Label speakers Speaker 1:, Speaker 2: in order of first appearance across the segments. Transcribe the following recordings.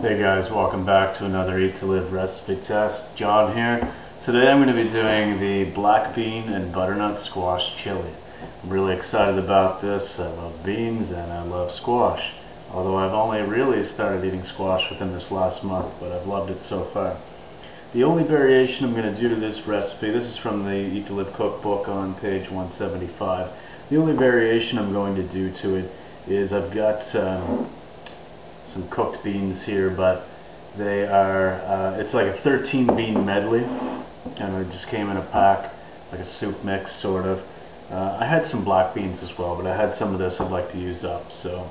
Speaker 1: Hey guys, welcome back to another Eat to Live recipe test. John here. Today I'm going to be doing the black bean and butternut squash chili. I'm really excited about this. I love beans and I love squash. Although I've only really started eating squash within this last month, but I've loved it so far. The only variation I'm going to do to this recipe, this is from the Eat to Live cookbook on page 175. The only variation I'm going to do to it is I've got some cooked beans here, but they are, it's like a 13 bean medley, and it just came in a pack, like a soup mix sort of. I had some black beans as well, but I had some of this I'd like to use up, so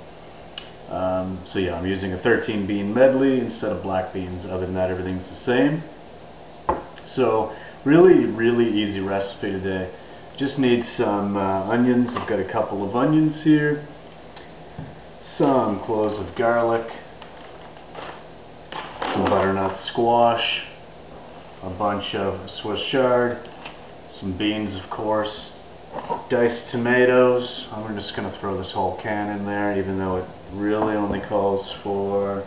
Speaker 1: yeah, I'm using a 13 bean medley instead of black beans. Other than that, everything's the same. So really easy recipe today. Just need some onions. I've got a couple of onions here, some cloves of garlic, some butternut squash, a bunch of Swiss chard, some beans of course, diced tomatoes. I'm just going to throw this whole can in there, even though it really only calls for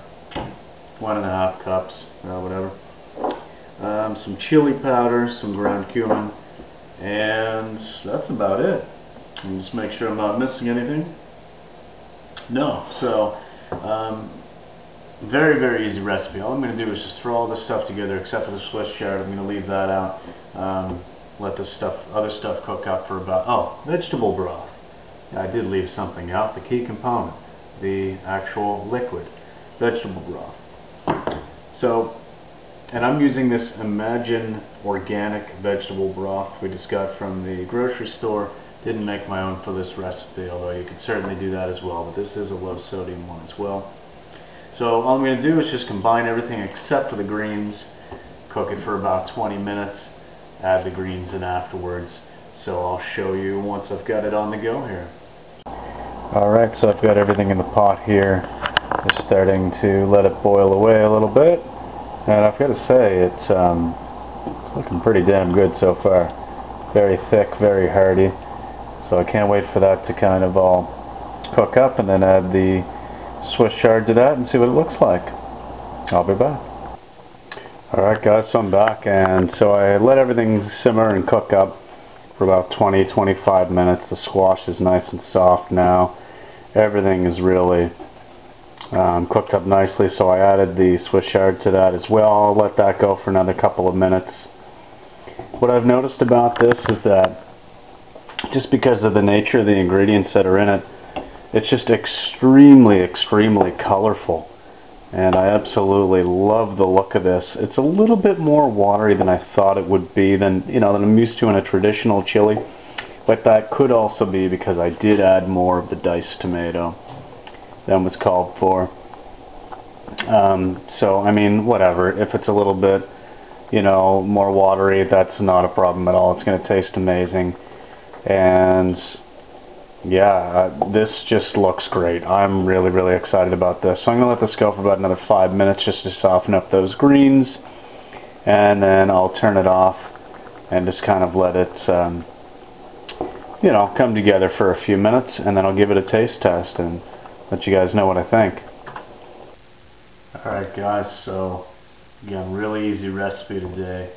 Speaker 1: 1.5 cups, whatever. Some chili powder, some ground cumin, and that's about it. And just make sure I'm not missing anything. No, so very easy recipe. All I'm going to do is just throw all this stuff together except for the Swiss chard. I'm going to leave that out. Let this other stuff cook up for about, vegetable broth. I did leave something out, the key component, the actual liquid vegetable broth. So, and I'm using this Imagine organic vegetable broth we just got from the grocery store. Didn't make my own for this recipe, although you could certainly do that as well, but this is a low sodium one as well. So all I'm going to do is just combine everything except for the greens, cook it for about 20 minutes, add the greens in afterwards. So I'll show you once I've got it on the go here. Alright, so I've got everything in the pot here. Just starting to let it boil away a little bit. And I've got to say, it's looking pretty damn good so far. Very thick, very hearty. So I can't wait for that to kind of all cook up, and then add the Swiss chard to that and see what it looks like. I'll be back. Alright guys, so I'm back, and so I let everything simmer and cook up for about 20-25 minutes. The squash is nice and soft now. Everything is really cooked up nicely, so I added the Swiss chard to that as well. I'll let that go for another couple of minutes. What I've noticed about this is that just because of the nature of the ingredients that are in it, it's just extremely colorful, and I absolutely love the look of this. It's a little bit more watery than I thought it would be, than I'm used to in a traditional chili, but that could also be because I did add more of the diced tomato than was called for. So I mean, whatever, if it's a little bit more watery, that's not a problem at all. It's going to taste amazing. And yeah, this just looks great. I'm really excited about this. So I'm going to let this go for about another 5 minutes just to soften up those greens, and then I'll turn it off and just kind of let it come together for a few minutes, and then I'll give it a taste test and let you guys know what I think. Alright guys, so again, really easy recipe today.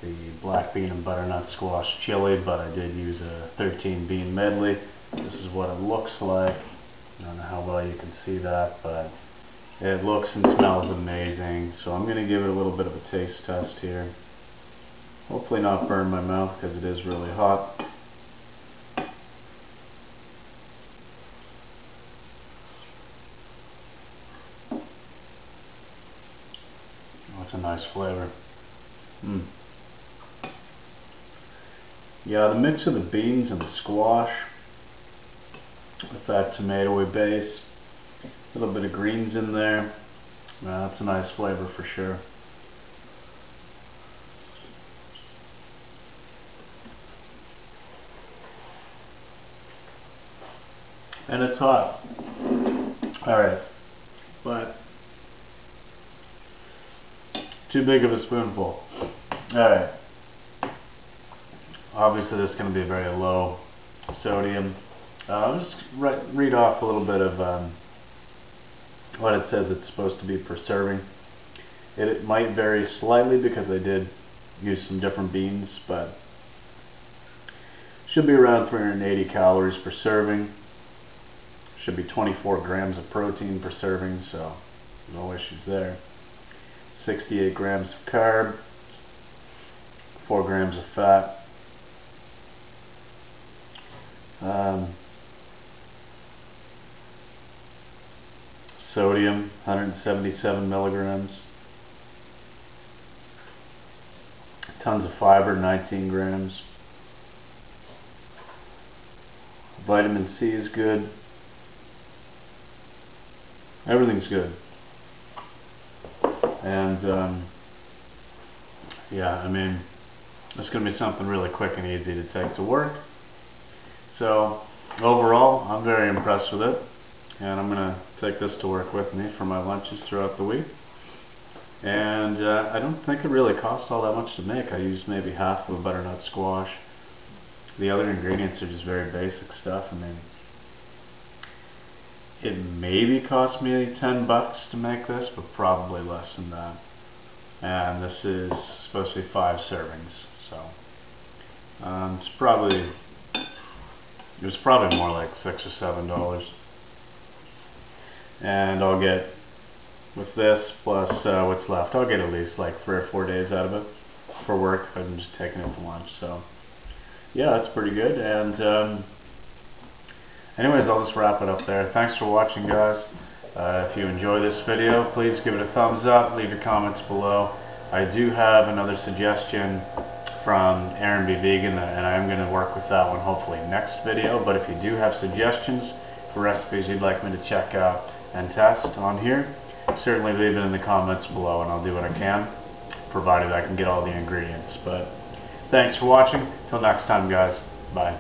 Speaker 1: The black bean and butternut squash chili, but I did use a 13 bean medley. This is what it looks like. I don't know how well you can see that, but it looks and smells amazing. So I'm going to give it a little bit of a taste test here. Hopefully not burn my mouth, because it is really hot. Oh, it's a nice flavor. Yeah, the mix of the beans and the squash with that tomatoey base, a little bit of greens in there, that's a nice flavor for sure. And it's hot. Alright, but too big of a spoonful. Alright. Obviously this is going to be very low sodium. I'll just read off a little bit of what it says it's supposed to be per serving. It might vary slightly because I did use some different beans, but should be around 380 calories per serving. Should be 24 grams of protein per serving, so no issues there. 68 grams of carb, 4 grams of fat. Sodium, 177 milligrams. Tons of fiber, 19 grams. Vitamin C is good. Everything's good. And yeah, I mean, it's going to be something really quick and easy to take to work. So overall, I'm very impressed with it, and I'm going to take this to work with me for my lunches throughout the week. And I don't think it really cost all that much to make. I used maybe half of a butternut squash. The other ingredients are just very basic stuff. I mean, it maybe cost me $10 to make this, but probably less than that. And this is supposed to be 5 servings, so it was probably more like $6 or $7. And I'll get, with this plus what's left, I'll get at least like 3 or 4 days out of it for work. I'm just taking it to lunch, so yeah, that's pretty good. And anyways, I'll just wrap it up there. Thanks for watching, guys. If you enjoy this video, please give it a thumbs up, leave your comments below. I do have another suggestion from Aaron B. Vegan, and I am going to work with that one hopefully next video. But if you do have suggestions for recipes you'd like me to check out and test on here, certainly leave it in the comments below, and I'll do what I can, provided I can get all the ingredients. But thanks for watching. Till next time, guys. Bye.